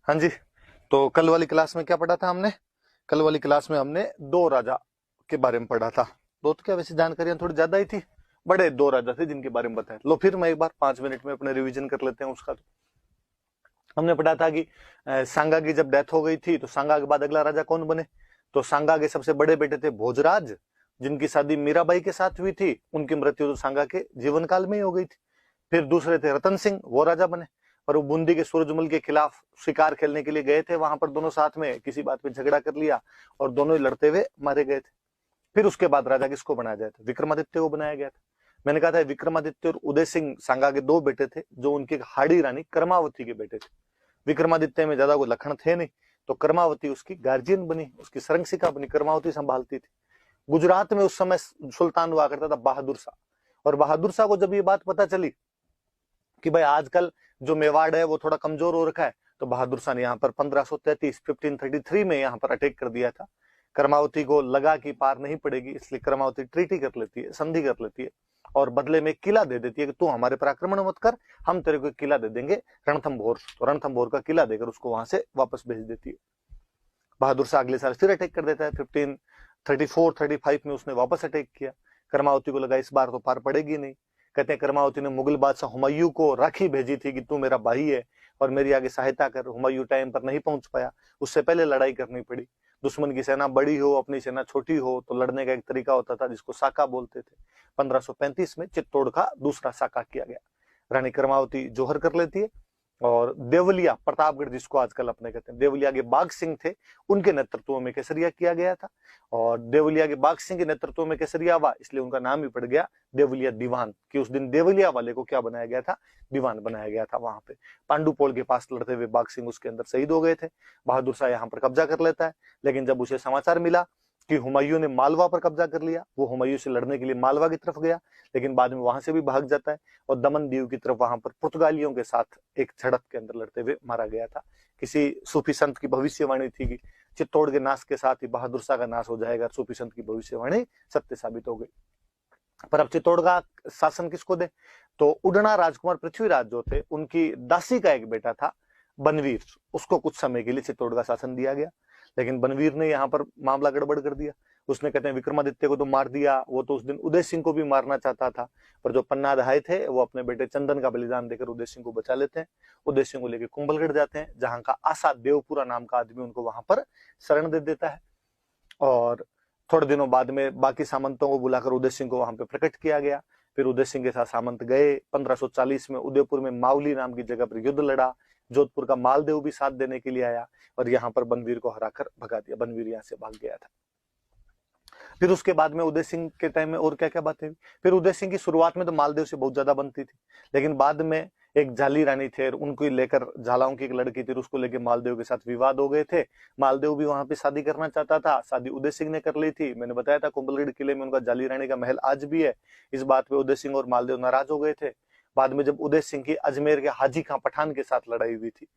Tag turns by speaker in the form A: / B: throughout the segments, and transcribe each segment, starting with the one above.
A: हाँ जी। तो कल वाली क्लास में क्या पढ़ा था हमने? कल वाली क्लास में हमने दो राजा के बारे में पढ़ा था। दो तो क्या, वैसे जानकारियां थोड़ी ज्यादा ही थी। बड़े दो राजा थे जिनके बारे में बताया। लो फिर मैं एक बार 5 मिनट में अपने रिवीजन कर लेते हैं उसका। तो हमने पढ़ा था कि सांगा की जब डेथ हो गई थी तो सांगा के बाद अगला राजा कौन बने? तो सांगा के सबसे बड़े बेटे थे भोजराज, जिनकी शादी मीराबाई के साथ हुई थी। उनकी मृत्यु तो सांगा के जीवन काल में ही हो गई थी। फिर दूसरे थे रतन सिंह, वो राजा बने। और वो बूंदी के सूरजमल के खिलाफ शिकार खेलने के लिए गए थे। वहां पर दोनों साथ में किसी बात पे झगड़ा कर लिया और दोनों ही लड़ते हुए मारे गए थे। फिर उसके बाद राजा किसको बनाया जाता था? विक्रमादित्य को बनाया गया था। मैंने कहा था विक्रमादित्य और उदय सिंह सांगा के दो बेटे थे, जो उनकी हाड़ी रानी कर्मावती के बेटे थे। विक्रमादित्य में ज्यादा कोई लखन थे नहीं, तो कर्मावती उसकी गार्जियन बनी, उसकी सरंगसिका बनी, कर्मावती संभालती थी। गुजरात में उस समय सुल्तान हुआ करता था बहादुर शाह। और बहादुर शाह को जब ये बात पता चली कि भाई आजकल जो मेवाड़ है वो थोड़ा कमजोर हो रखा है, तो बहादुर शाह ने यहाँ पर 1533 में यहाँ पर अटैक कर दिया था। कर्मावती को लगा कि पार नहीं पड़ेगी, इसलिए कर्मावती ट्रीटी कर लेती है, संधि कर लेती है और बदले में किला दे देती है कि तू हमारे पर आक्रमण मत कर, हम तेरे को किला दे देंगे रणथंभौर। तो रणथंभौर का किला देकर उसको वहां से वापस भेज देती है। बहादुर शाह अगले साल फिर अटैक कर देता है। 1534-35 में उसने वापस अटैक किया। कर्मावती को लगा इस बार तो पार पड़ेगी नहीं। कहते हैं कर्मावती ने मुगल बादशाह हुमायूं को राखी भेजी थी कि तू मेरा भाई है और मेरी आगे सहायता कर। हुमायूं टाइम पर नहीं पहुंच पाया, उससे पहले लड़ाई करनी पड़ी। दुश्मन की सेना बड़ी हो अपनी सेना छोटी हो तो लड़ने का एक तरीका होता था जिसको साका बोलते थे। 1535 में चित्तौड़ का दूसरा साका किया गया। रानी कर्मावती जोहर कर लेती है और देवलिया प्रतापगढ़, जिसको आजकल अपने कहते हैं, देवलिया के बाघ सिंह थे, उनके नेतृत्व में केसरिया किया गया था। और देवलिया के बाघ सिंह के नेतृत्व में केसरिया हुआ, इसलिए उनका नाम भी पड़ गया देवलिया दीवान, कि उस दिन देवलिया वाले को क्या बनाया गया था? दीवान बनाया गया था। वहां पे पांडुपोल के पास लड़ते हुए बाघ सिंह उसके अंदर शहीद हो गए थे। बहादुर शाह यहाँ पर कब्जा कर लेता है, लेकिन जब उसे समाचार मिला कि हुमायूं ने मालवा पर कब्जा कर लिया, वो हुमायूं से लड़ने के लिए मालवा की तरफ गया, लेकिन बाद में वहां से भी भाग जाता है और दमन दीव की तरफ वहां पर पुर्तगालियों के साथ एक झड़प के अंदर लड़ते हुए मारा गया था। किसी सूफी संत की भविष्यवाणी थी कि चित्तौड़ के नाश के साथ ही बहादुर शाह का नाश हो जाएगा। सूफी संत की भविष्यवाणी सत्य साबित हो गई। पर अब चित्तौड़ का शासन किसको दे? तो उडना राजकुमार पृथ्वीराज जो थे, उनकी दासी का एक बेटा था बनवीर, उसको कुछ समय के लिए चित्तौड़ का शासन दिया गया। लेकिन बनवीर ने यहाँ पर मामला गड़बड़ कर दिया। उसने, कहते हैं, विक्रमादित्य को तो मार दिया, वो तो उस दिन उदय सिंह को भी मारना चाहता था, पर जो पन्ना दहाय थे वो अपने बेटे चंदन का बलिदान देकर उदय सिंह को बचा लेते हैं। उदय सिंह को लेकर कुंभलगढ़ जाते हैं, जहां का आशा देवपुरा नाम का आदमी उनको वहां पर शरण दे देता है। और थोड़े दिनों बाद में बाकी सामंतों को बुलाकर उदय सिंह को वहां पे प्रकट किया गया। फिर उदय सिंह के साथ सामंत गए। 1540 में उदयपुर में मावली नाम की जगह पर युद्ध लड़ा। जोधपुर का मालदेव भी साथ देने के लिए आया और यहाँ पर बनवीर को हराकर भगा दिया। बनवीर यहाँ से भाग गया था। फिर उसके बाद में उदय सिंह के टाइम में और क्या क्या बातें हुई? फिर उदय सिंह की शुरुआत में तो मालदेव से बहुत ज्यादा बनती थी, लेकिन बाद में एक झाली रानी थे, उनको लेकर, झालाओं की एक लड़की थी, उसको लेकर मालदेव के साथ विवाद हो गए थे। मालदेव भी वहां पे शादी करना चाहता था, शादी उदय सिंह ने कर ली थी। मैंने बताया था कुंभलगढ़ किले में उनका झाली रानी का महल आज भी है। इस बात पे उदय सिंह और मालदेव नाराज हो गए थे। बाद में जब उदय सिंह की अजमेर के हाजी खां पठान के साथ लड़ाई हुई थी,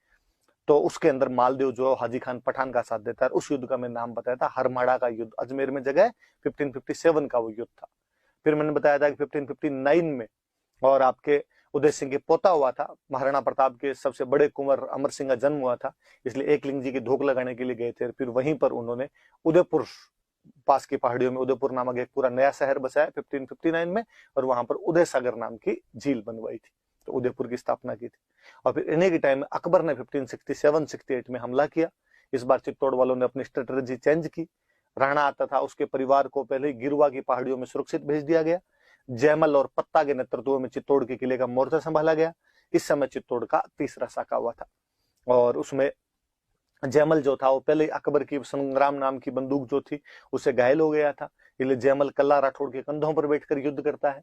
A: तो उसके अंदर मालदेव जो हाजी खान पठान का साथ देता है। उस युद्ध का मैं नाम बताया था हरमाड़ा का युद्ध, अजमेर में जगह 1557 का वो युद्ध था। फिर मैंने बताया था कि 1559 में और आपके उदय सिंह के पोता हुआ था, महाराणा प्रताप के सबसे बड़े कुंवर अमर सिंह का जन्म हुआ था, इसलिए एकलिंग जी की धोख लगाने के लिए गए थे। फिर वहीं पर उन्होंने उदयपुर पास की पहाड़ियों में उदयपुर नामक एक पूरा नया शहर बसाया 1559 में, और वहां पर उदय सागर नाम की झील बनवाई थी, तो उदयपुर की स्थापना की थी। और फिर इन्हीं के टाइम में अकबर ने 1567-68 में हमला किया। इस बार चित्तौड़ वालों ने अपनी स्ट्रेटजी चेंज की। राणा आता था, उसके परिवार को पहले ही गिरवा की पहाड़ियों में सुरक्षित भेज दिया गया। जयमल और पत्ता के नेतृत्व में चित्तौड़ के किले का मोर्चा संभाला गया। इस समय चित्तौड़ का तीसरा साका हुआ था और उसमें जयमल जो था वो पहले अकबर की संग्राम नाम की बंदूक जो थी उससे घायल हो गया था, इसलिए जयमल कल्ला राठौड़ के कंधों पर बैठकर युद्ध करता है।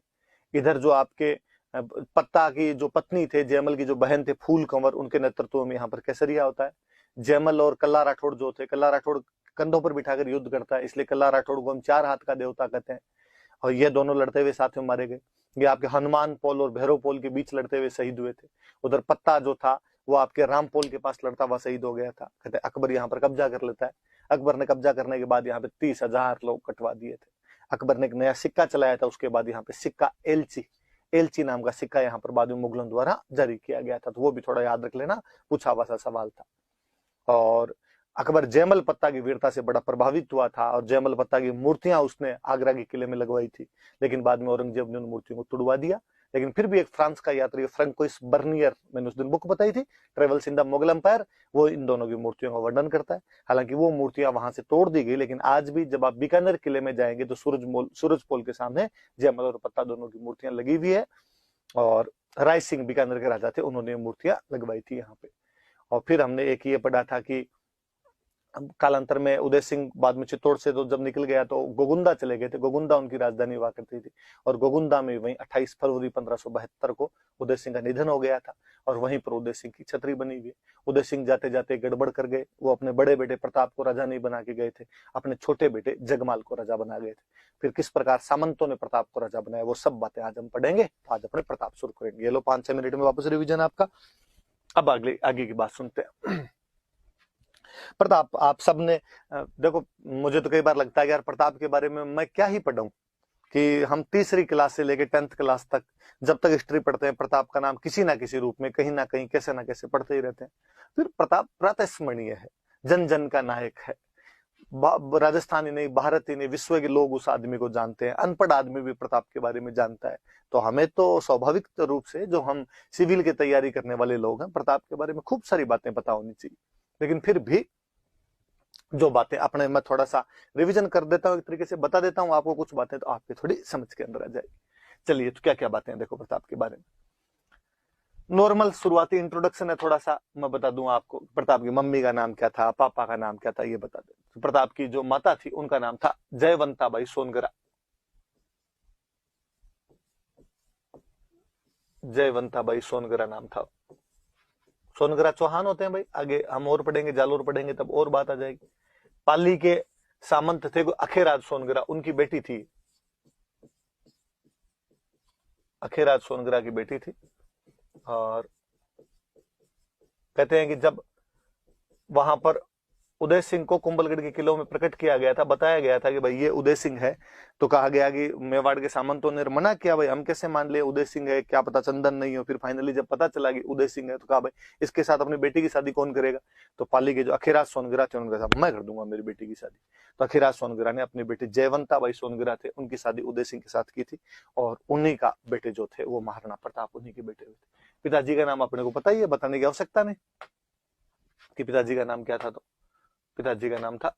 A: इधर जो आपके पत्ता की जो पत्नी थे, जयमल की जो बहन थे फूल कंवर, उनके नेतृत्व में यहाँ पर केसरिया होता है। जयमल और कल्ला राठौड़ जो थे, कल्ला राठौड़ कंधों पर बिठाकर युद्ध करता है, इसलिए कल्ला राठौड़ को हम 4 हाथ का देवता कहते हैं। और ये दोनों लड़ते हुए साथ में मारे गए। ये आपके हनुमान पोल और भैरव पोल के बीच लड़ते हुए शहीद हुए थे। उधर पत्ता जो था वो आपके राम पोल के पास लड़ता हुआ शहीद हो गया था। कहते अकबर यहाँ पर कब्जा कर लेता है। अकबर ने कब्जा करने के बाद यहाँ पे 30,000 लोग कटवा दिए थे। अकबर ने एक नया सिक्का चलाया था, उसके बाद यहाँ पे सिक्का एलची एलची नाम का सिक्का यहाँ पर बाद में मुगलों द्वारा जारी किया गया था, तो वो भी थोड़ा याद रख लेना, पूछा हुआ सा सवाल था। और अकबर जयमल पत्ता की वीरता से बड़ा प्रभावित हुआ था और जयमल पत्ता की मूर्तियां उसने आगरा के किले में लगवाई थी, लेकिन बाद में औरंगजेब ने उन मूर्तियों को तुड़वा दिया। लेकिन फिर भी एक फ्रांस का यात्री फ्रैंकोइस बर्नियर, मैंने उस दिन बुक बताई थी travels in the Mughal empire, वो इन दोनों की मूर्तियों का वर्णन करता है। हालांकि वो मूर्तियां वहां से तोड़ दी गई, लेकिन आज भी जब आप बीकानेर किले में जाएंगे तो सूरज पोल के सामने जयमल और पत्ता दोनों की मूर्तियां लगी हुई है। और राय सिंह बीकानेर के राजा थे, उन्होंने मूर्तियां लगवाई थी यहाँ पे। और फिर हमने एक ये पढ़ा था कि कालांतर में उदय सिंह बाद में चित्तौड़ से तो जब निकल गया तो गोगुंदा चले गए थे, गोगुंदा उनकी राजधानी हुआ करती थी। और गोगुंदा में वहीं 28 फरवरी 1572 को उदय सिंह का निधन हो गया था और वहीं पर उदय सिंह की छतरी बनी हुई है। उदय सिंह जाते जाते गड़बड़ कर गए, वो अपने बड़े बेटे प्रताप को राजा नहीं बना के गए थे, अपने छोटे बेटे जगमाल को राजा बना गए थे। फिर किस प्रकार सामंतों ने प्रताप को राजा बनाया, वो सब बातें आज हम पढ़ेंगे। तो आज अपने प्रताप शुरू करेंगे। ये लो 5-6 मिनट में वापस रिविजन आपका। अब आगे की बात सुनते हैं। प्रताप, आप सबने देखो, मुझे तो कई बार लगता है यार प्रताप के बारे में मैं क्या ही पढ़ूं, कि हम तीसरी क्लास से लेकर 10th क्लास तक जब तक हिस्ट्री पढ़ते हैं प्रताप का नाम किसी ना किसी रूप में कहीं ना कहीं कैसे ना कैसे पढ़ते ही रहते हैं। फिर प्रताप प्रातस्मरणीय है, जन जन का नायक है। राजस्थानी नहीं, भारतीय नहीं, विश्व के लोग उस आदमी को जानते हैं। अनपढ़ आदमी भी प्रताप के बारे में जानता है। तो हमें तो स्वाभाविक रूप से जो हम सिविल की तैयारी करने वाले लोग हैं, प्रताप के बारे में खूब सारी बातें पता होनी चाहिए। लेकिन फिर भी जो बातें अपने मैं थोड़ा सा रिवीजन कर देता हूं, एक तरीके से बता देता हूं आपको कुछ बातें, तो आपके थोड़ी समझ के अंदर आ जाएगी। चलिए, तो क्या क्या बातें हैं देखो प्रताप के बारे में। नॉर्मल शुरुआती इंट्रोडक्शन है, थोड़ा सा मैं बता दूं आपको। प्रताप की मम्मी का नाम क्या था, पापा का नाम क्या था, ये बता दें। तो प्रताप की जो माता थी उनका नाम था जयवंताबाई सोनगरा। जयवंताबाई सोनगरा नाम था। सोनगरा चौहान होते हैं भाई, आगे हम और पढ़ेंगे, जालोर पढ़ेंगे तब और बात आ जाएगी। पाली के सामंत थे अखेराज सोनगरा, उनकी बेटी थी, अखेराज सोनगरा की बेटी थी। और कहते हैं कि जब वहां पर उदय सिंह को कुंभलगढ़ के किलों में प्रकट किया गया था, बताया गया था कि भाई ये उदय सिंह है, तो कहा गया कि मेवाड़ के सामंतों ने मना किया, भाई हम कैसे मान ले उदय सिंह है, क्या पता चंदन नहीं हो। फिर फाइनली जब पता चला कि उदय सिंह है तो कहा भाई इसके साथ अपनी बेटी की शादी कौन करेगा। तो पाली के जो अखीराज सोनगरा थे उनके साथ मैं कर दूंगा मेरी बेटी की शादी। तो अखीराज सोनगरा ने अपनी बेटी जयवंताबाई सोनगरा थे, उनकी शादी उदय सिंह के साथ की थी। और उन्हीं का बेटे जो थे वो महाराणा प्रताप, उन्हीं के बेटे हुए थे। पिताजी का नाम अपने को पता ही है, बताने की आवश्यकता नहीं कि पिताजी का नाम क्या था। तो पिताजी का नाम था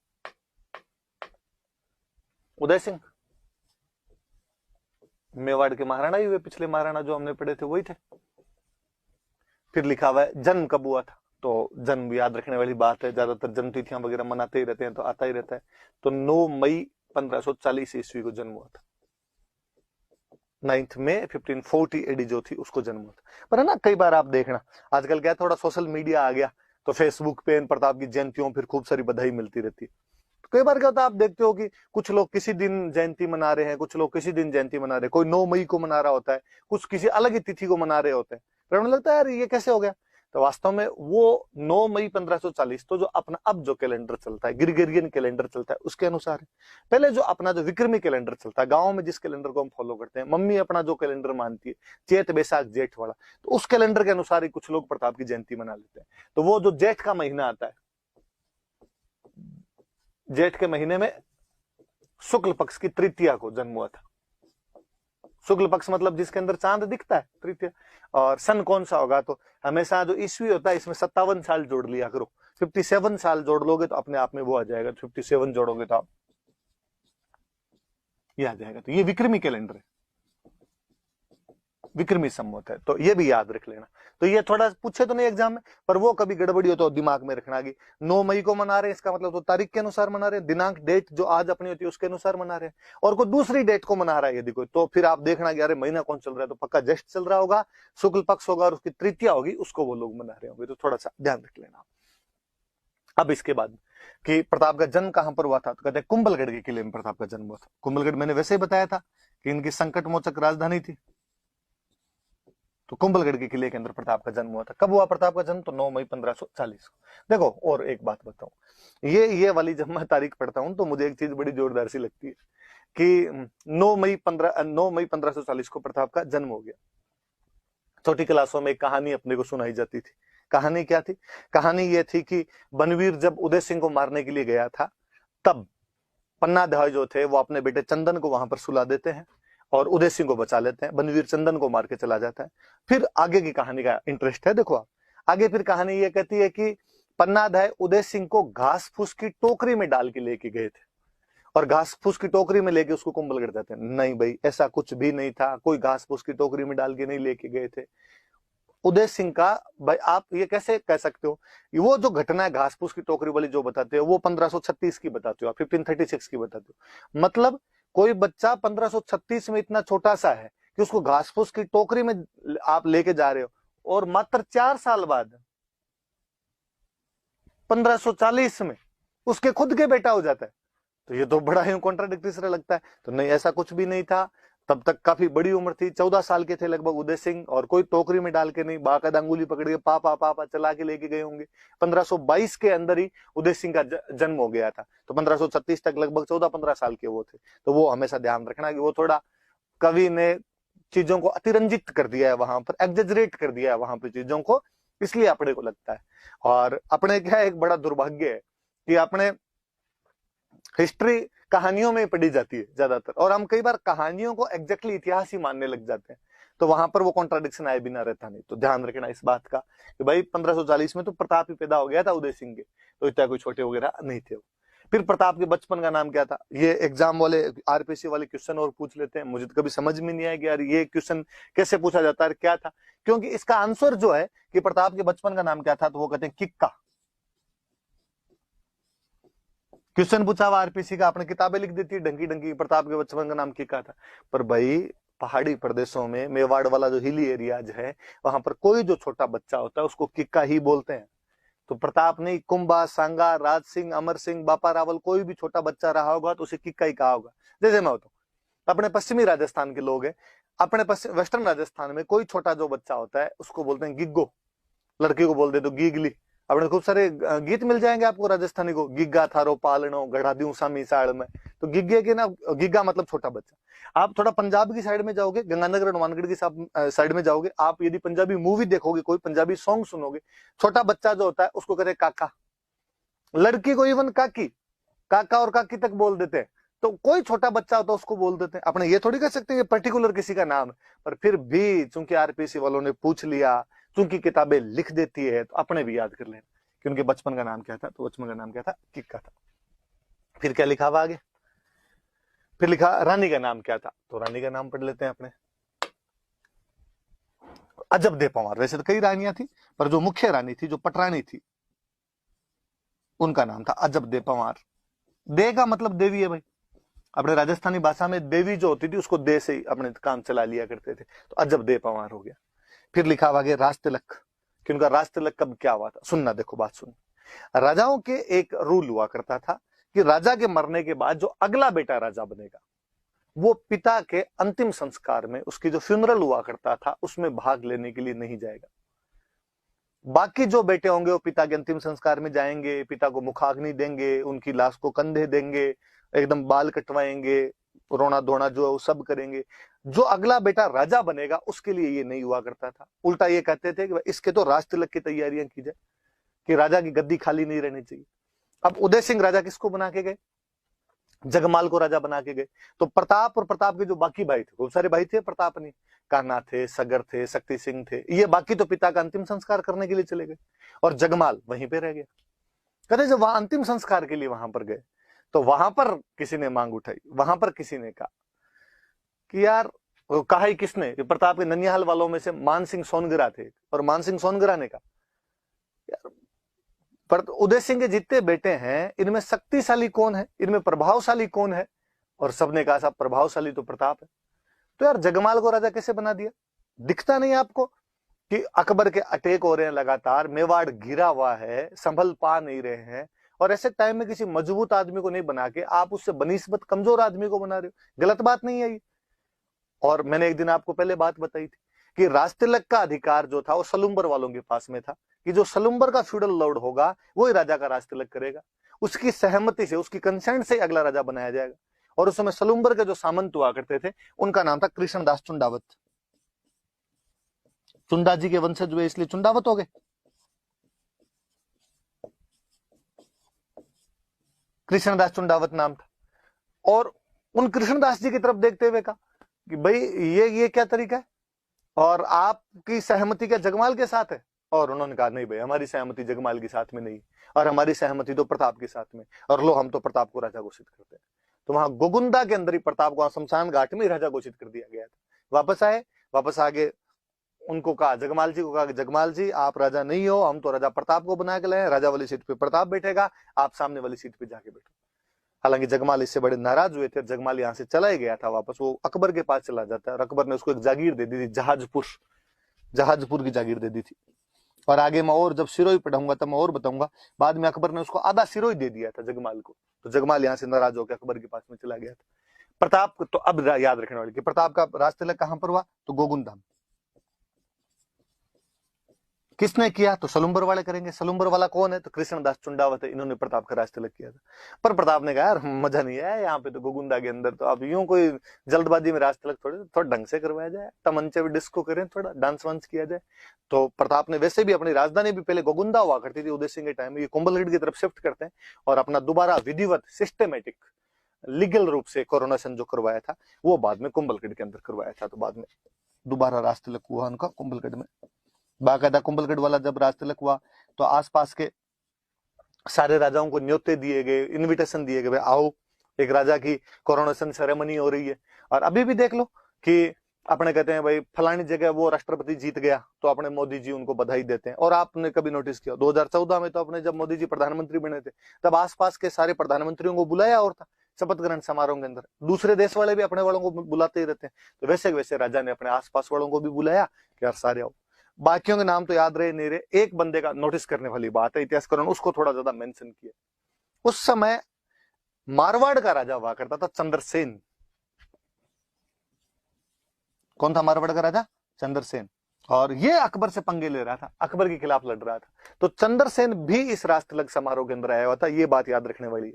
A: उदय सिंह। मेवाड़ के महाराणा ही हुए, पिछले महाराणा जो हमने पढ़े थे वही थे। फिर लिखा हुआ है जन्म कब हुआ था, तो जन्म याद रखने वाली बात है, ज्यादातर जन्म तिथियां वगैरह मनाते ही रहते हैं तो आता ही रहता है। तो 9 मई 1540 ईस्वी को जन्म हुआ था। 9 मई 1540 एडी जो थी उसको जन्म हुआ था। पर है ना, कई बार आप देखना आजकल क्या थोड़ा सोशल मीडिया आ गया, तो फेसबुक पे इन प्रताप की जयंतियों फिर खूब सारी बधाई मिलती रहती है। तो कई बार क्या होता है, आप देखते हो कि कुछ लोग किसी दिन जयंती मना रहे हैं, कुछ लोग किसी दिन जयंती मना रहे हैं, कोई 9 मई को मना रहा होता है, कुछ किसी अलग ही तिथि को मना रहे होते हैं। फिर हमें लगता है यार ये कैसे हो गया। तो वास्तव में वो 9 मई 1540 तो जो अपना अब जो कैलेंडर चलता है, ग्रिगोरियन कैलेंडर चलता है, उसके अनुसार है। पहले जो अपना जो विक्रमी कैलेंडर चलता है, गांव में जिस कैलेंडर को हम फॉलो करते हैं, मम्मी अपना जो कैलेंडर मानती है चैत बैसाख जेठ वाला, तो उस कैलेंडर के अनुसार ही कुछ लोग प्रताप की जयंती मना लेते हैं। तो वो जो जेठ का महीना आता है, जेठ के महीने में शुक्ल पक्ष की तृतीया को जन्म हुआ था। शुक्ल पक्ष मतलब जिसके अंदर चांद दिखता है, तृतीया। और सन कौन सा होगा, तो हमेशा जो ईस्वी होता है इसमें 57 साल जोड़ लिया करो। 57 साल जोड़ लोगे तो अपने आप में वो आ जाएगा। 57 जोड़ोगे तो आप ये आ जाएगा। तो ये विक्रमी कैलेंडर है, विक्रमी संवत है, तो ये भी याद रख लेना। तो ये थोड़ा पूछे तो नहीं एग्जाम में, पर वो कभी गड़बड़ी हो तो दिमाग में रखना कि 9 मई को मना रहे हैं, इसका मतलब तो तारीख के अनुसार मना रहे हैं, दिनांक डेट जो आज अपनी होती है उसके अनुसार मना रहे हैं। और कोई दूसरी डेट को मना रहा है यदि कोई, तो फिर आप देखना कि अरे महीना कौन चल रहा है, तो पक्का ज्येष्ठ चल रहा होगा, शुक्ल पक्ष होगा और उसकी तृतीया होगी, उसको वो लोग मना रहे होंगे। तो थोड़ा सा ध्यान रख लेना। अब इसके बाद कि प्रताप का जन्म कहां पर हुआ था, तो कहते हैं कुंभलगढ़ के किले में प्रताप का जन्म हुआ था। कुंभलगढ़ मैंने वैसे ही बताया था कि इनकी संकट मोचक राजधानी थी। तो कुंभलगढ़ के किले के अंदर प्रताप का जन्म हुआ था। कब हुआ प्रताप का जन्म, तो 9 मई 1540 को। देखो और एक बात बताऊं, ये वाली जब मैं तारीख पढ़ता हूं तो मुझे एक चीज बड़ी जोरदार सी लगती है कि 9 मई 1540 को प्रताप का जन्म हो गया। छोटी क्लासों में एक कहानी अपने को सुनाई जाती थी कहानी क्या थी? कहानी ये थी कि बनवीर जब उदय सिंह को मारने के लिए गया था, तब पन्नाधाय जो थे वो अपने बेटे चंदन को वहां पर सुला देते हैं और उदय सिंह को बचा लेते हैं। बनवीर चंदन को मार के चला जाता है। फिर आगे की कहानी का इंटरेस्ट है, देखो आप आगे फिर कहानी ये कहती है कि पन्नाधाय उदय सिंह को घास फूस की टोकरी में डाल के लेके गए थे और घास फूस की टोकरी में लेके उसको कुंभलगढ़ जाते हैं। नहीं भाई, ऐसा कुछ भी नहीं था, कोई घास फूस की टोकरी में डाल के नहीं लेके गए थे उदय सिंह का। भाई आप ये कैसे कह सकते हो? वो जो घटना है घास फूस की टोकरी वाली जो बताते हो वो 1536 की बताते हो, 1536 की बताते हो। मतलब कोई बच्चा 1536 में इतना छोटा सा है कि उसको घास फूस की टोकरी में आप लेके जा रहे हो, और मात्र 4 साल बाद 1540 में उसके खुद के बेटा हो जाता है। तो ये तो बड़ा ही कॉन्ट्राडिक्टरी सा लगता है। तो नहीं, ऐसा कुछ भी नहीं था। तब तक काफी बड़ी उम्र थी, 14 साल के थे लगभग उदय सिंह, और कोई टोकरी में डाल के नहीं, बाकायदा अंगुली पकड़ के पापा पापा चला के लेके गए होंगे। 1522 के अंदर ही उदय सिंह का जन्म हो गया था। तो 1536 तक लगभग 14-15 साल के वो थे। तो वो हमेशा ध्यान रखना कि वो थोड़ा कवि ने चीजों को अतिरंजित कर दिया है, वहां पर एग्जेजरेट कर दिया है वहां पर चीजों को, इसलिए अपने को लगता है। और अपने क्या एक बड़ा दुर्भाग्य है कि अपने हिस्ट्री कहानियों में पढ़ी जाती है ज्यादातर, और हम कई बार कहानियों को एग्जैक्टली इतिहास ही मानने लग जाते हैं। तो वहां पर वो कॉन्ट्राडिक्शन आए बिना रहता नहीं। तो ध्यान रखना इस बात का कि भाई 1540 में तो प्रताप ही पैदा हो गया था उदय सिंह के, तो इतना कोई छोटे वगैरह नहीं थे। फिर प्रताप के बचपन का नाम क्या था? ये एग्जाम वाले आरपीसी वाले क्वेश्चन और पूछ लेते हैं। मुझे तो कभी समझ में नहीं आया कि यार ये क्वेश्चन कैसे पूछा जाता है, क्या था, क्योंकि इसका आंसर जो है कि प्रताप के बचपन का नाम क्या था, तो वो कहते हैं किक्का। क्वेश्चन पूछा हुआ आरपीसी का, आपने किताबें लिख देती डंकी डंकी, प्रताप के बचपन का नाम किक्का था। पर भाई पहाड़ी प्रदेशों में मेवाड़ वाला जो हिली एरियाज है, वहां पर कोई जो छोटा बच्चा होता है उसको किक्का ही बोलते हैं। तो प्रताप नहीं, कुंभा, सांगा, राज सिंह, अमर सिंह, बापा रावल, कोई भी छोटा बच्चा रहा होगा तो उसे किक्का ही कहा होगा। जैसे मैं होता हूँ, अपने पश्चिमी राजस्थान के लोग हैं, अपने वेस्टर्न राजस्थान में कोई छोटा जो बच्चा होता है उसको बोलते हैं गिग्गो, लड़की को बोल दे तो गीगली। अपने खूब सारे गीत मिल जाएंगे आपको राजस्थानी को, गिग्गा थारो पालनो गढ़ा दूं सामी साल में। तो गिग्गे के ना, गिग्गा मतलब छोटा बच्चा। आप थोड़ा पंजाब की साइड में जाओगे, गंगानगर हनुमानगढ़ की साइड में जाओगे, आप यदि पंजाबी मूवी देखोगे, कोई पंजाबी सॉन्ग सुनोगे, छोटा बच्चा जो होता है उसको कहते हैं काका, लड़की को इवन काकी, काका और काकी तक बोल देते हैं। तो कोई छोटा बच्चा होता है उसको बोल देते हैं। अपने ये थोड़ी कह सकते हैं पर्टिकुलर किसी का नाम, पर फिर भी चूंकि आरपीसी वालों ने पूछ लिया, चूंकि किताबें लिख देती है, तो अपने भी याद कर लें कि उनके बचपन का नाम क्या था। तो बचपन का नाम क्या था? किक्का था। फिर क्या लिखा हुआ आगे? फिर लिखा रानी का नाम क्या था, तो रानी का नाम पढ़ लेते हैं अपने, अजब दे पंवार। वैसे तो कई रानियां थी, पर जो मुख्य रानी थी, जो पटरानी थी, उनका नाम था अजब दे पंवार। दे का मतलब देवी है भाई। अपने राजस्थानी भाषा में देवी जो होती थी उसको दे से ही अपने काम चला लिया करते थे। तो अजब दे पंवार हो गया। फिर लिखा हुआ आगे राज तिलक, कि उनका राज तिलक कब क्या हुआ था। सुनना, देखो बात सुन। राजाओं के एक रूल हुआ करता था कि राजा के मरने के बाद जो अगला बेटा राजा बनेगा, वो पिता के अंतिम संस्कार में, उसकी जो फ्यूनरल हुआ करता था उसमें भाग लेने के लिए नहीं जाएगा। बाकी जो बेटे होंगे वो पिता के अंतिम संस्कार में जाएंगे, पिता को मुखाग्नि देंगे, उनकी लाश को कंधे देंगे, एकदम बाल कटवाएंगे, रोना धोना जो है वो सब करेंगे। जो अगला बेटा राजा बनेगा उसके लिए ये नहीं हुआ करता था। उल्टा ये कहते थे कि इसके तो राज तिलक की तैयारियां की जाए, कि राजा की गद्दी खाली नहीं रहनी चाहिए। अब उदय सिंह राजा किसको बना के गए? जगमाल को राजा बना के गए। तो प्रताप और प्रताप के जो बाकी भाई थे, बहुत सारे भाई थे, प्रताप नहीं, कान्हा थे, सगर थे, शक्ति सिंह थे, ये बाकी तो पिता का अंतिम संस्कार करने के लिए चले गए, और जगमाल वहीं पे रह गया। कहते जब वहां अंतिम संस्कार के लिए वहां पर गए, तो वहां पर किसी ने मांग उठाई, वहां पर किसी ने कहा कि यार, कहा ही किसने? प्रताप के ननिहाल वालों में से मान सिंह सोनगरा थे, और मान सिंह सोनगरा ने कहा यार, पर उदय सिंह के जितने बेटे हैं इनमें शक्तिशाली कौन है, इनमें प्रभावशाली कौन है? और सबने कहा साहब प्रभावशाली तो प्रताप है। तो यार जगमाल को राजा कैसे बना दिया? दिखता नहीं आपको कि अकबर के अटैक हो रहे हैं लगातार, मेवाड़ घिरा हुआ है, संभल पा नहीं रहे हैं, और ऐसे टाइम में किसी मजबूत आदमी को नहीं बना के आप उससे बनिस्बत कमजोर आदमी को बना रहे हो। गलत बात नहीं है ये। और मैंने एक दिन आपको पहले बात बताई थी कि राज तिलक का अधिकार जो था वो सलुम्बर वालों के पास में था, कि जो सलुम्बर का फ्यूडल लॉर्ड होगा वही राजा का राज तिलक करेगा, उसकी सहमति से, उसकी कंसेंट से अगला राजा बनाया जाएगा। और उस समय सलुम्बर के जो सामंत हुआ करते थे उनका नाम था कृष्णदास चुंडावत। चुंडा जी के वंशज हुए इसलिए चुंडावत हो गए। कृष्णदास चुंडावत नाम था। और उन कृष्णदास जी की तरफ देखते हुए कहा कि भाई ये क्या तरीका है, और आपकी सहमति क्या जगमाल के साथ है? और उन्होंने कहा नहीं भाई, हमारी सहमति जगमाल के साथ में नहीं, और हमारी सहमति तो प्रताप के साथ में, और लो हम तो प्रताप को राजा घोषित करते हैं। तो वहां गोगुंदा के अंदर ही प्रताप को शमशान घाट में राजा घोषित कर दिया गया था। वापस आए, वापस आगे उनको कहा, जगमाल जी को कहा कि जगमाल जी आप राजा नहीं हो, हम तो राजा प्रताप को बना के लाए, राजा वाली सीट पे प्रताप बैठेगा, आप सामने वाली सीट पे जाके बैठो। हालांकि जगमाल इससे बड़े नाराज हुए थे, जगमाल यहाँ से चला ही गया था वापस, वो अकबर के पास चला जाता है, और अकबर ने उसको एक जागीर दे दी थी, जहाजपुर की जागीर दे दी थी। और आगे मैं और जब सिरोही पढ़ाऊंगा तब मैं और बताऊंगा, बाद में अकबर ने उसको आधा सिरोही दे दिया था जगमाल को। तो जगमाल यहाँ से नाराज होकर अकबर के पास में चला गया था। प्रताप को तो अब याद रखने वाली कि प्रताप का राजतिलक कहां पर हुआ, तो गोगुंदा में। किसने किया, तो सलुम्बर वाले करेंगे। सलुम्बर वाला कौन है, तो कृष्णदास चुंडावत है, इन्होंने प्रताप का राजतिलक किया था। पर प्रताप ने कहा यार मजा नहीं है यहाँ पे, तो गोगुंदा के अंदर तो अब यूं कोई जल्दबाजी में राजतिलक थोड़ा ढंग से करवाया जाए, तमंचे भी डिस्को करें, थोड़ा डांस वांस किया जाए। तो प्रताप ने वैसे भी अपनी राजधानी भी पहले गोगुंदा हुआ करती थी उदय सिंह के टाइम में, ये कुंभलगढ़ की तरफ शिफ्ट करते हैं, और अपना दोबारा विधिवत सिस्टमेटिक लीगल रूप से कोरोनेशन जो करवाया था वो बाद में कुंभलगढ़ के अंदर करवाया था। तो बाद में दोबारा राजतिलक हुआ उनका कुंभलगढ़ में। बाकायदा कुंभलगढ़ वाला जब राजतिलक हुआ तो आसपास के सारे राजाओं को न्योते दिए गए, इनविटेशन दिए गए, आओ एक राजा की कोरोनेशन सेरेमनी हो रही है। और अभी भी देख लो कि अपने कहते हैं भाई फलानी जगह वो राष्ट्रपति जीत गया, तो अपने मोदी जी उनको बधाई देते हैं। और आपने कभी नोटिस किया 2014 में तो अपने जब मोदी जी प्रधानमंत्री बने थे तब आसपास के सारे प्रधानमंत्रियों को बुलाया और था शपथ ग्रहण समारोह के अंदर। दूसरे देश वाले भी अपने वालों को बुलाते ही रहते हैं, तो वैसे वैसे राजा ने अपने आसपास वालों को भी बुलाया कि यार सारे आओ। बाकियों के नाम तो याद रहे नहीं रहे, एक बंदे का नोटिस करने वाली बात है, इतिहासकारों ने उसको थोड़ा ज्यादा मेंशन किया। उस समय मारवाड़ का राजा हुआ करता था चंद्रसेन। कौन था मारवाड़ का राजा, चंद्रसेन, और ये अकबर से पंगे ले रहा था, अकबर के खिलाफ लड़ रहा था। तो चंद्रसेन भी इस राष्ट्रतिलक समारोह के अंदर आया हुआ था। ये बात याद रखने वाली है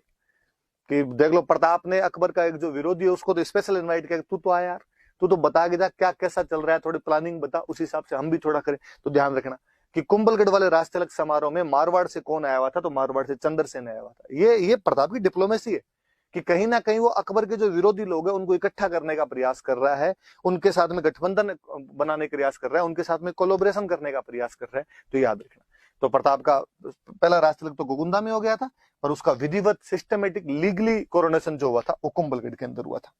A: कि देख लो प्रताप ने अकबर का एक जो विरोधी है उसको तो स्पेशल इनवाइट किया, तू तो आया यार, तू तो बता के जा क्या कैसा चल रहा है, थोड़ी प्लानिंग बता, उस हिसाब से हम भी थोड़ा करें। तो ध्यान रखना कि कुंभलगढ़ वाले राष्ट्रतिलक समारोह में मारवाड़ से कौन आया हुआ था, तो मारवाड़ से चंद्रसेन आया हुआ था। ये प्रताप की डिप्लोमेसी है कि कहीं ना कहीं वो अकबर के जो विरोधी लोग हैं उनको इकट्ठा करने का प्रयास कर रहा है, उनके साथ में गठबंधन बनाने का प्रयास कर रहा है, उनके साथ में कोलोब्रेशन करने का प्रयास कर रहा है। तो याद रखना, तो प्रताप का पहला राष्ट्रतिलक तो गोगुंदा में हो गया था, और उसका विधिवत सिस्टमेटिक लीगली कोरोनेशन जो हुआ था वो कुंभलगढ़ के अंदर हुआ था।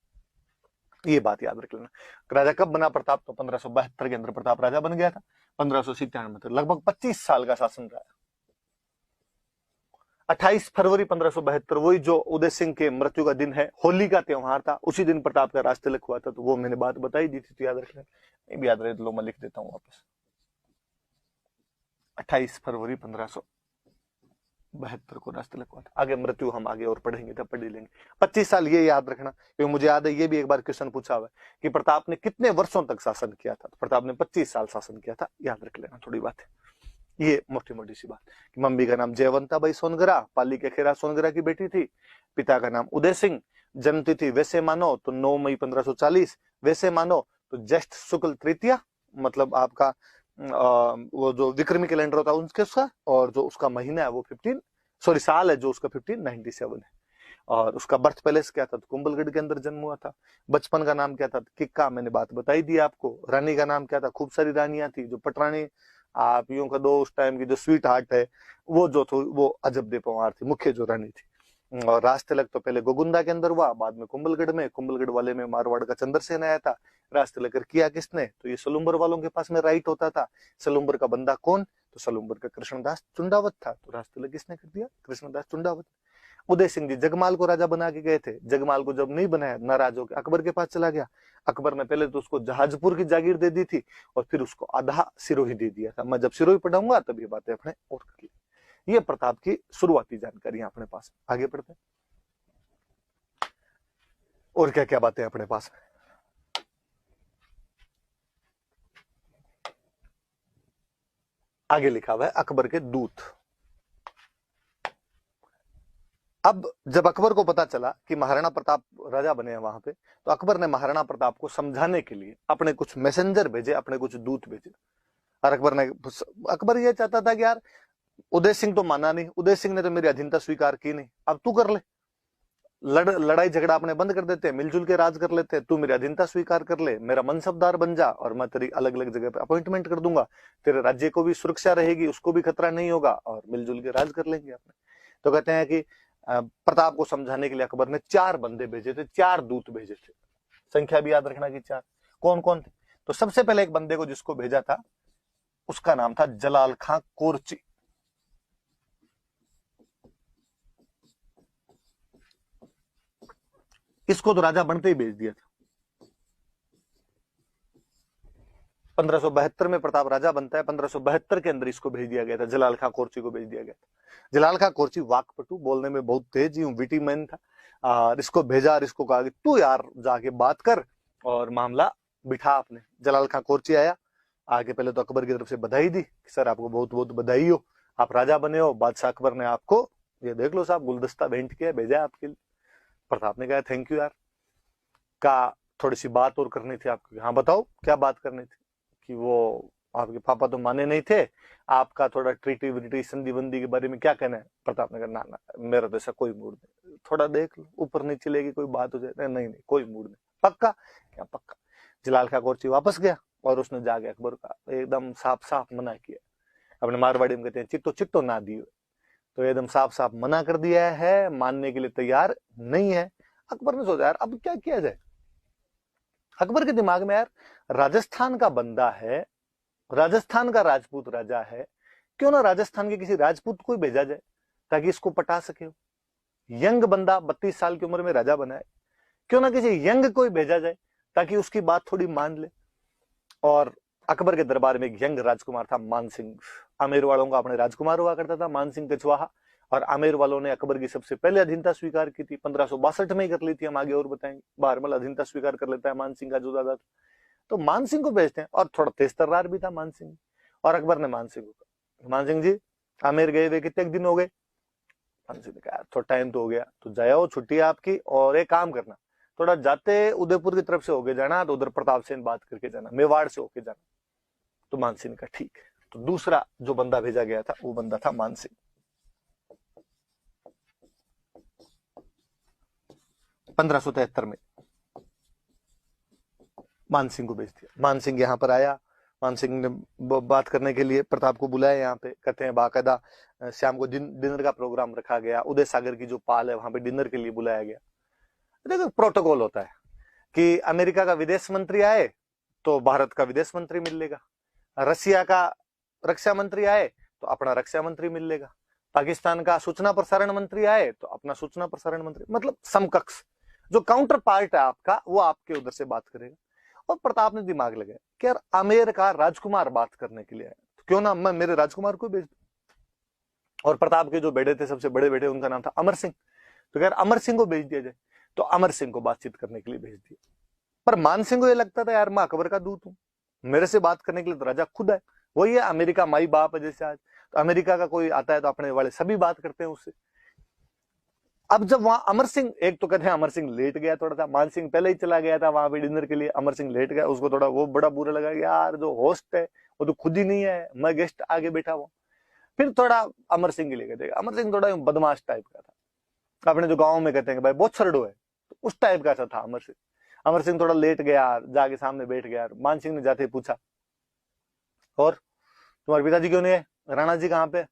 A: ये बात याद रख लेना। राजा कब बना प्रताप, तो 1572 के अंदर प्रताप राजा बन गया था। 1597 में, तो लगभग 25 साल का शासन रहा। 28 फरवरी 1572 वही जो उदय सिंह के मृत्यु का दिन है, होली का त्योहार था, उसी दिन प्रताप का राष्ट्रतिलक हुआ था। तो वो मैंने बात बताई दी थी, तो याद रख लेना। नहीं भी याद रहे तो लो मैं लिख देता हूं वापस, 28 फरवरी 1572 को राष्ट्रतिलक हुआ था। आगे मृत्यु हम आगे और पढ़ेंगे तब पढ़ लेंगे। 25 साल ये याद रखना, क्योंकि मुझे याद है ये भी एक बार क्वेश्चन पूछा हुआ है कि प्रताप ने कितने वर्षों तक शासन किया था। तो प्रताप ने 25 साल शासन किया था, याद रख लेना थोड़ी बात है। ये मोटी मोटी सी बात कि मम्मी का नाम जयवंताबाई सोनगरा, पाली के खेरा सोनगरा की बेटी थी। पिता का नाम उदय सिंह, जन्म तिथि वैसे मानो तो 9 मई 1540, वैसे मानो तो ज्येष्ठ शुक्ल तृतीया, मतलब आपका वो जो विक्रमी कैलेंडर होता है उसके उसका, और जो उसका महीना है वो 15 साल है जो उसका 1597 है। और उसका बर्थ पैलेस क्या था, तो कुंभलगढ़ के अंदर जन्म हुआ था। बचपन का नाम क्या था, किक्का, मैंने बात बताई दी आपको। रानी का नाम क्या था, खूब सारी रानियां थी, जो पटरानी आप यूं का दो उस टाइम की जो स्वीट हार्ट है वो जो थी वो अजब दे पवार थी, मुख्य जो रानी थी। और राष्ट्रतिलक तो पहले गोगुंदा के अंदर हुआ, बाद में कुंभलगढ़ में, कुंभलगढ़ वाले में मारवाड़ का चंद्रसेन आया था। राष्ट्रतिलक किया किसने, तो ये सलुम्बर वालों के पास में राइट होता था। सलुम्बर का बंदा कौन, तो सलुम्बर का कृष्णदास चुंडावत था। तो राष्ट्रतिलक किसने कर दिया, कृष्णदास चुंडावत। उदय सिंह जी जगमाल को राजा बना के गए थे, जगमाल को जब नहीं बनाया नाराज होकर अकबर के पास चला गया। अकबर ने पहले तो उसको जहाजपुर की जागीर दे दी थी, और फिर उसको आधा सिरोही दे दिया था। मैं जब सिरोही पढ़ाऊंगा तब ये बातें अपने और कर ली। ये प्रताप की शुरुआती जानकारी अपने पास। आगे बढ़ते और क्या क्या बातें अपने पास। आगे लिखा हुआ है अकबर के दूत। अब जब अकबर को पता चला कि महाराणा प्रताप राजा बने हैं वहां पे, तो अकबर ने महाराणा प्रताप को समझाने के लिए अपने कुछ मैसेंजर भेजे, अपने कुछ दूत भेजे। और अकबर ये चाहता था कि यार उदय सिंह तो माना नहीं, उदय सिंह ने तो मेरी अधीनता स्वीकार की नहीं, अब तू कर ले। लड़ाई झगड़ा अपने बंद कर देते हैं, मिलजुल के राज कर लेते हैं। तू मेरी अधीनता स्वीकार कर ले, मेरा मनसबदार बन जा, और मैं तेरी अलग अलग जगह पे अपॉइंटमेंट कर दूंगा। तेरे राज्य को भी सुरक्षा रहेगी, उसको भी खतरा नहीं होगा, और मिलजुल के राज कर लेंगे अपने। तो कहते हैं कि प्रताप को समझाने के लिए अकबर ने 4 बंदे भेजे थे, 4 दूत भेजे थे। संख्या भी याद रखना कि 4। कौन कौन थे? तो सबसे पहले एक बंदे को जिसको भेजा था, उसका नाम था जलाल खां कोरची। इसको तो राजा बनते ही भेज दिया था। 1572 में प्रताप राजा बनता है, 1572 के अंदर इसको भेज दिया गया था, जलाल खां कोरची को भेज दिया गया था। जलाल खां कोरची वाकपटु, बोलने में बहुत तेज, यूं विटी मैन था। और इसको भेजा और इसको कहा कि तू यार जाके बात कर और मामला बिठा अपने। जलाल खां कोरची आया, आगे पहले तो अकबर की तरफ से बधाई दी कि सर आपको बहुत बहुत बधाई हो, आप राजा बने हो, बादशाह अकबर ने आपको ये देख लो साहब गुलदस्ता भेंट किया, भेजा है आपके लिए। प्रताप ने कहा थैंक यू यार, का थोड़ी सी बात और करनी थी आपकी। हाँ बताओ क्या बात करनी थी? कि वो आपके पापा तो माने नहीं थे, आपका थोड़ा ट्रीटी विटी संधि बंदी के बारे में क्या कहना है? प्रताप ने कहा ना ना मेरा तो ऐसा कोई मूड नहीं, थोड़ा देख लो ऊपर नीचे लेगी कोई बात हो जाए। नहीं नहीं कोई मूड नहीं। पक्का? क्या पक्का? जलाल खां कोरची वापस गया और उसने जाके अकबर का एकदम साफ साफ मना किया। अपने मारवाड़ी में कहते हैं चिट्टो चिट्टो ना दियो, तो एकदम साफ साफ मना कर दिया है, मानने के लिए तैयार नहीं है। अकबर ने सोचा यार अब क्या किया जाए। अकबर के दिमाग में यार राजस्थान का बंदा है, राजस्थान का राजपूत राजा है, क्यों ना राजस्थान के किसी राजपूत को ही भेजा जाए ताकि इसको पटा सके। यंग बंदा 32 साल की उम्र में राजा बना है, क्यों ना किसी यंग को ही भेजा जाए ताकि उसकी बात थोड़ी मान ले। और अकबर के दरबार में एक यंग राजकुमार था मान सिंह। आमेर वालों का अपने राजकुमार हुआ करता था मान सिंह कछवाहा, और आमेर वालों ने अकबर की सबसे पहले अधीनता स्वीकार की थी, 1562 में ही कर ली थी, हम आगे और बताएंगे। बारमल अधीनता स्वीकार कर लेता है मान सिंह का जो दादा था। तो मान सिंह को भेजते हैं, और थोड़ा तेज तर्रार भी था मान सिंह। और अकबर ने मान सिंह को कहा मान सिंह जी आमेर गए हुए कितने दिन हो गए? मान सिंह ने कहा थोड़ा टाइम तो हो गया, तो जाओ छुट्टी है आपकी, और एक काम करना थोड़ा जाते उदयपुर की तरफ से होके जाना, तो उधर प्रताप से बात करके जाना, मेवाड़ से होके जाना। तो मान सिंह ने कहा ठीक है। तो दूसरा जो बंदा भेजा गया था वो बंदा था मान सिंह। 1573 में मान सिंह को भेज दिया। मान सिंह यहाँ पर आया, मान सिंह ने बात करने के लिए प्रताप को बुलाया यहाँ पे। कहते हैं बाकायदा शाम को डिनर का प्रोग्राम रखा गया, उदय सागर की जो पाल है वहां पे डिनर के लिए बुलाया गया। देखो प्रोटोकॉल होता है कि अमेरिका का विदेश मंत्री आए तो भारत का विदेश मंत्री मिल लेगा, रशिया का रक्षा मंत्री आए तो अपना रक्षा मंत्री मिल लेगा, पाकिस्तान का सूचना प्रसारण मंत्री आए तो अपना सूचना प्रसारण मंत्री, मतलब समकक्ष जो काउंटर पार्ट है आपका वो आपके उधर से बात करेगा। और प्रताप ने दिमाग लगाया कि यार आमेर का राजकुमार बात करने के लिए आया, तो क्यों ना मैं मेरे राजकुमार को भेज दूं। और प्रताप के जो बेटे थे सबसे बड़े बेटे उनका नाम था अमर सिंह, तो यार अमर सिंह को भेज दिया जाए। तो अमर सिंह को बातचीत करने के लिए भेज दिया। पर मान सिंह को यह लगता था यार मैं अकबर का दूत हूं, मेरे से बात करने के लिए तो राजा खुद है, वही है अमेरिका माई बाप है जैसे आज। तो अमेरिका का कोई आता है तो अपने वाले सभी बात करते हैं उससे। अब जब वहां अमर सिंह, एक तो कहते हैं अमर सिंह लेट गया थोड़ा सा, मान सिंह पहले ही चला गया था वहां पे डिनर के लिए, अमर सिंह लेट गया, उसको थोड़ा वो बड़ा बुरा लगा यार जो होस्ट है वो तो खुद ही नहीं है, मैं गेस्ट आगे बैठा हुआ। फिर थोड़ा अमर सिंह के लिए कहते हैं, अमर सिंह थोड़ा बदमाश टाइप का था, अपने जो गाँव में कहते हैं भाई बहुत सरडो है, तो उस टाइप का था अमर सिंह। अमर सिंह थोड़ा लेट गया, जाके सामने बैठ गया। मान सिंह ने जाते पूछा और तुम्हारे पिताजी क्यों नहीं है, राणा जी कहाँ पे?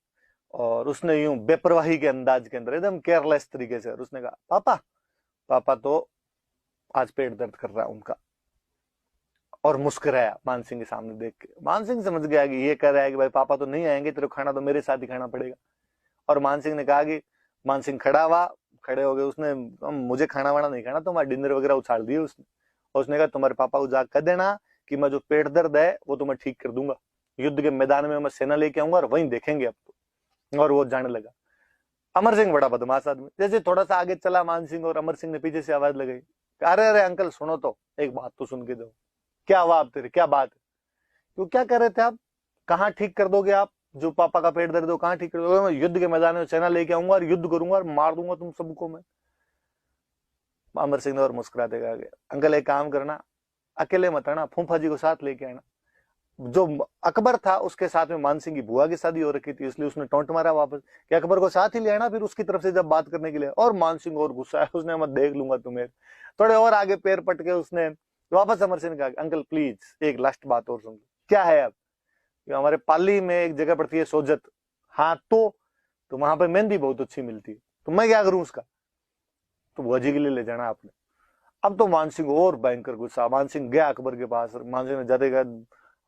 A: और उसने यूं बेपरवाही के अंदाज के अंदर एकदम केयरलेस तरीके से उसने कहा पापा, पापा तो आज पेट दर्द कर रहा है उनका। और मुस्कुराया मान सिंह के सामने देख के। मान सिंह समझ गया कि ये कह रहा है कि भाई पापा तो नहीं आएंगे, तेरे खाना तो मेरे साथ ही खाना पड़ेगा। और मान सिंह ने कहा कि मान सिंह खड़ा हुआ, खड़े हो गए, उसने मुझे खाना वाना नहीं खाना, तुम्हारा डिनर वगैरह उछाल दिए उसने। और उसने कहा तुम्हारे पापा को जाकर कह देना कि मैं जो पेट दर्द है वो तो मैं ठीक कर दूंगा, युद्ध के मैदान में मैं सेना लेके आऊंगा और वहीं देखेंगे अब तो। और वो जाने लगा। अमर सिंह बड़ा बदमाश आदमी, जैसे थोड़ा सा आगे चला मान सिंह और अमर सिंह ने पीछे से आवाज लगाई, अरे अरे अंकल सुनो तो, एक बात तो सुन के दो। क्या हुआ आप तेरे, क्या बात है? क्यों क्या कर रहे थे आप? कहाँ ठीक कर दोगे आप जो पापा का पेट दर्द हो, कहाँ ठीक कर दोगे? मैं युद्ध के मैदान में सेना लेके आऊंगा और युद्ध करूंगा और मार दूंगा तुम सबको मैं। अमर सिंह ने और मुस्कुराते कहा, अंकल एक काम करना, अकेले मत आना, फूफा जी को साथ लेके आना। जो अकबर था उसके साथ में मानसिंह की बुआ की शादी हो रखी थी, इसलिए उसने टोंट मारा वापस कि अकबर को साथ ही ले आना। फिर उसकी तरफ से जब बात करने के लिए, और मानसिंह और गुस्सा है, उसने मैं देख लूंगा तुम्हें। थोड़े और आगे पैर पटके उसने वापस अमर सिंह ने कहा, अंकल प्लीज एक लास्ट बात और सुन। क्या है अब? हमारे पाली में एक जगह पड़ती है सोजत, हाँ तो वहां पर मेहंदी बहुत अच्छी मिलती है, तो मैं क्या करूं उसका? तो बुआ जी के लिए ले जाना आपने। अब तो मानसिंह और भयंकर गुस्सा। मानसिंह गया अकबर के पास, मानसिंह ने जाते कहा,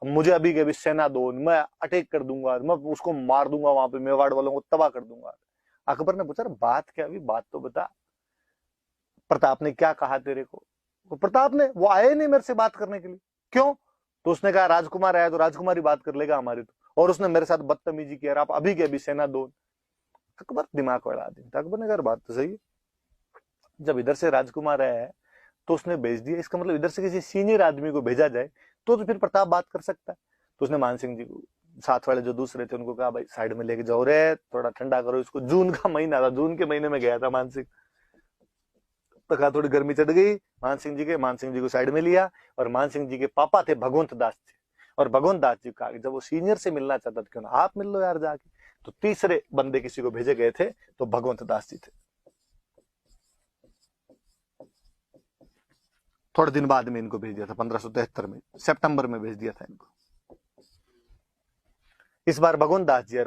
A: मुझे अभी के अभी सेना दो, मैं अटैक कर दूंगा, मैं उसको मार दूंगा, वहां पे मेवाड़ वालों को तबाह कर दूंगा। अकबर ने पूछा, बात क्या? अभी बात तो बता, प्रताप ने क्या कहा तेरे को? तो प्रताप ने, वो आए नहीं मेरे से बात करने के लिए। क्यों? तो उसने कहा, राजकुमार आया तो राजकुमारी बात कर लेगा हमारी तो, और उसने मेरे साथ बदतमीजी किया, आप अभी के अभी सेना दो। अकबर दिमाग वाला आदमी था। अकबर ने कहा, बात तो सही है, जब इधर से राजकुमार आया है तो उसने भेज दिया, इसका मतलब इधर से किसी सीनियर आदमी को भेजा जाए तो फिर प्रताप बात कर सकता है। तो उसने मानसिंह जी को, साथ वाले जो दूसरे थे, उनको कहा, भाई साइड में लेके जाओ रे, थोड़ा ठंडा करो इसको। जून का महीना था, जून के महीने में गया था मानसिंह, तो कहा थोड़ी गर्मी चढ़ गई मानसिंह जी को साइड में लिया। और मानसिंह जी के पापा थे भगवंत दास थे, और भगवंत दास जी कहा, जब वो सीनियर से मिलना चाहता था, क्यों ना आप मिल लो यार जाके। तो तीसरे बंदे किसी को भेजे गए थे, तो भगवंत दास जी थे। थोड़े दिन बाद में इनको भेज दिया था, 1573 में सितंबर में भेज दिया था इनको। इस बार भगवंत दास जी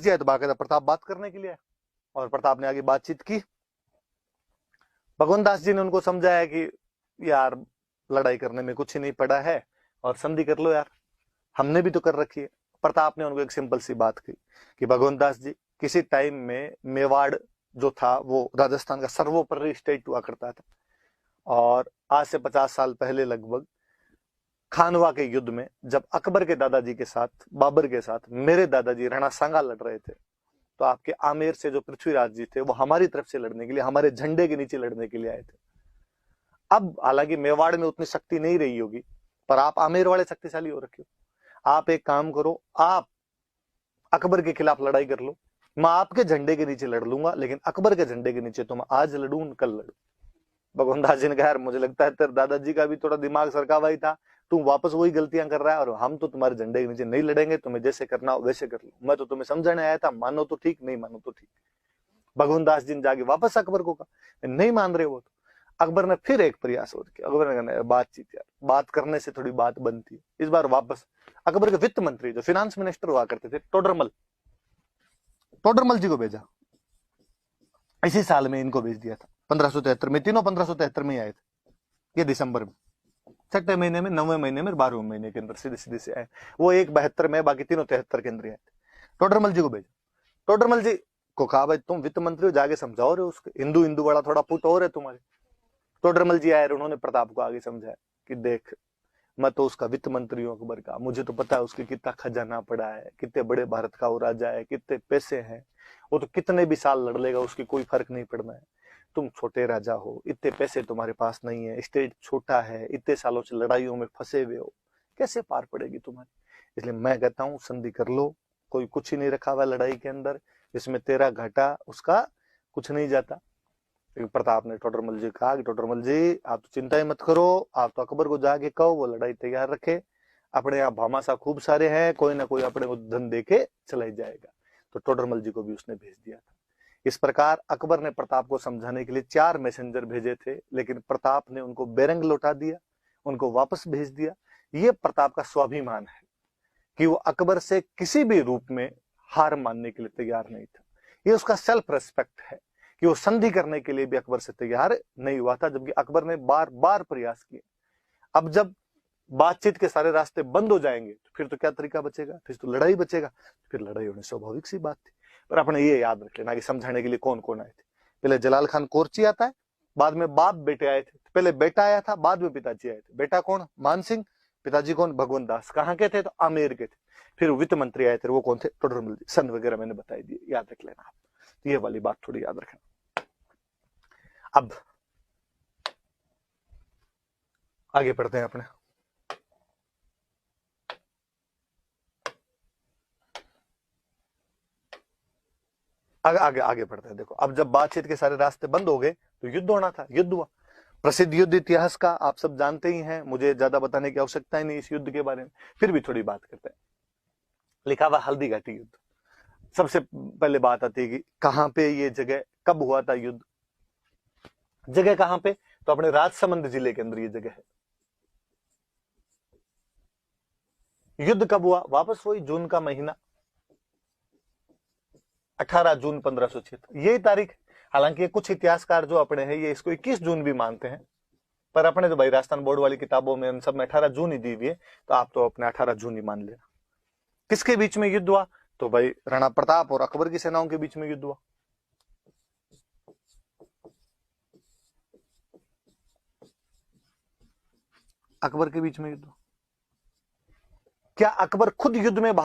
A: आए तो बाकायदा प्रताप बात करने के लिए, और प्रताप ने आगे बातचीत की। भगवंत दास जी ने उनको समझाया कि यार लड़ाई करने में कुछ ही नहीं पड़ा है, और संधि कर लो यार, हमने भी तो कर रखी है। प्रताप ने उनको एक सिंपल सी बात की कि भगवंत दास जी, किसी टाइम में मेवाड़ जो था वो राजस्थान का सर्वोपरि स्टेट हुआ करता था, और आज से 50 साल पहले लगभग खानवा के युद्ध में जब अकबर के दादाजी के साथ, बाबर के साथ मेरे दादाजी राणा सांगा लड़ रहे थे, तो आपके आमेर से जो पृथ्वीराज जी थे वो हमारी तरफ से लड़ने के लिए, हमारे झंडे के नीचे लड़ने के लिए आए थे। अब हालांकि मेवाड़ में उतनी शक्ति नहीं रही होगी, पर आप आमेर वाले शक्तिशाली हो रखे हो। आप एक काम करो, आप अकबर के खिलाफ लड़ाई कर लो, मैं आपके झंडे के नीचे लड़ लूंगा, लेकिन अकबर के झंडे के नीचे तो मैं आज लड़ू कल लड़ू। भगवान दास जी ने कहा, यार मुझे लगता है तेरे दादाजी का भी थोड़ा दिमाग सरका हुआ ही था, तू वापस वही गलतियां कर रहा है, और हम तो तुम्हारे झंडे के नीचे नहीं लड़ेंगे, तुम्हें जैसे करना हो वैसे कर लो, मैं तो तुम्हें समझाने आया था, मानो तो ठीक, नहीं मानो तो ठीक। भगवान दास जी ने जाके वापस अकबर को कहा, नहीं मान रहे वो तो। अकबर ने फिर एक प्रयास और किया। अकबर ने कहा, बातचीत यार, बात करने से थोड़ी बात बनती है। इस बार वापस अकबर के वित्त मंत्री जो फिनांस मिनिस्टर हुआ करते थे, टोडरमल जी को भेजा। इसी साल में इनको भेज दिया था, 1573 में। तीनों 1573 में आए थे, ये दिसंबर में, छठे महीने में, 9वें महीने में, 12वें महीने के अंदर सीधे सीधे से आए। वो एक 72 में, बाकी तीनों 73 के अंदर आए थे। टोडरमल जी को भेजा। टोडरमल जी को कहा, भाई तुम वित्त मंत्री हो, जाके समझाओ रे उसके, हिंदू हिंदू वाला थोड़ा पुट और है तुम्हारे। टोडरमल जी आए, उन्होंने प्रताप को आगे समझाया कि देख, मैं तो उसका वित्त मंत्री हूँ अकबर का, मुझे तो पता है उसके कितना खजाना पड़ा है, कितने बड़े भारत का वो राजा है, कितने पैसे हैं, वो तो कितने भी साल लड़ लेगा, उसकी कोई फर्क नहीं पड़ना है। तुम छोटे राजा हो, इतने पैसे तुम्हारे पास नहीं है, स्टेट छोटा है, इतने सालों से लड़ाइयों में फंसे हुए हो, कैसे पार पड़ेगी तुम्हारी? इसलिए मैं कहता हूँ संधि कर लो, कोई कुछ ही नहीं रखा हुआ लड़ाई के अंदर, इसमें तेरा घाटा उसका कुछ नहीं जाता। प्रताप ने टोडरमल जी कहा कि टोडरमल जी आप तो चिंता ही मत करो, आप तो अकबर को जाके कहो वो लड़ाई तैयार रखे, अपने यहाँ भामाशाह खूब सारे हैं, कोई ना कोई अपने को धन देके चला ही जाएगा। तो टोडरमल जी को भी उसने भेज दिया था। इस प्रकार अकबर ने प्रताप को समझाने के लिए 4 मैसेंजर भेजे थे, लेकिन प्रताप ने उनको बेरंग लौटा दिया, उनको वापस भेज दिया। ये प्रताप का स्वाभिमान है कि वो अकबर से किसी भी रूप में हार मानने के लिए तैयार नहीं था। ये उसका सेल्फ रेस्पेक्ट है कि वो संधि करने के लिए भी अकबर से तैयार नहीं हुआ था, जबकि अकबर ने बार बार प्रयास किए। अब जब बातचीत के सारे रास्ते बंद हो जाएंगे तो फिर तो क्या तरीका बचेगा, फिर तो लड़ाई बचेगा, फिर लड़ाई होनी स्वाभाविक सी बात थी। पर आपने ये याद रख लेना कि समझाने के लिए कौन कौन आए थे। पहले जलाल खान कोरची आता है, बाद में बाप बेटे आए थे। पहले बेटा आया था, बाद में पिताजी आए थे। बेटा कौन? मान सिंह। पिताजी कौन? भगवंत दास। कहाँ के थे? तो आमेर के थे। फिर वित्त मंत्री आए थे, वो कौन थे? टोडरमल जी। सन वगैरह मैंने बताई दी, याद रख लेना आप। तो ये वाली बात थोड़ी याद रखना। अब आगे पढ़ते हैं अपने। आगे आगे आगे बढ़ते हैं। देखो, अब जब बातचीत के सारे रास्ते बंद हो गए तो युद्ध होना था, युद्ध हुआ। प्रसिद्ध युद्ध इतिहास का आप सब जानते ही हैं, मुझे ज्यादा बताने की आवश्यकता ही नहीं इस युद्ध के बारे में, फिर भी थोड़ी बात करते हैं। लिखा हुआ हल्दी घाटी युद्ध। सबसे पहले बात आती है कि कहां पे ये जगह, कब हुआ था युद्ध। जगह कहां पे, तो अपने राजसमंद जिले के अंदर ये जगह है। युद्ध कब हुआ, वापस वही जून का महीना, 18 जून 1576 यही तारीख। हालांकि कुछ इतिहासकार जो अपने हैं ये इसको 21 जून भी मानते हैं, पर अपने तो भाई राजस्थान बोर्ड वाली किताबों में उन सब में 18 जून ही दी हुई है, तो आप तो अपने 18 जून ही मान लेना। किसके बीच में युद्ध हुआ, तो भाई राणा प्रताप और अकबर की सेनाओं के बीच में युद्ध हुआ। अकबर के बीच में युद्ध हुआ। क्या अकबर खुद युद्ध में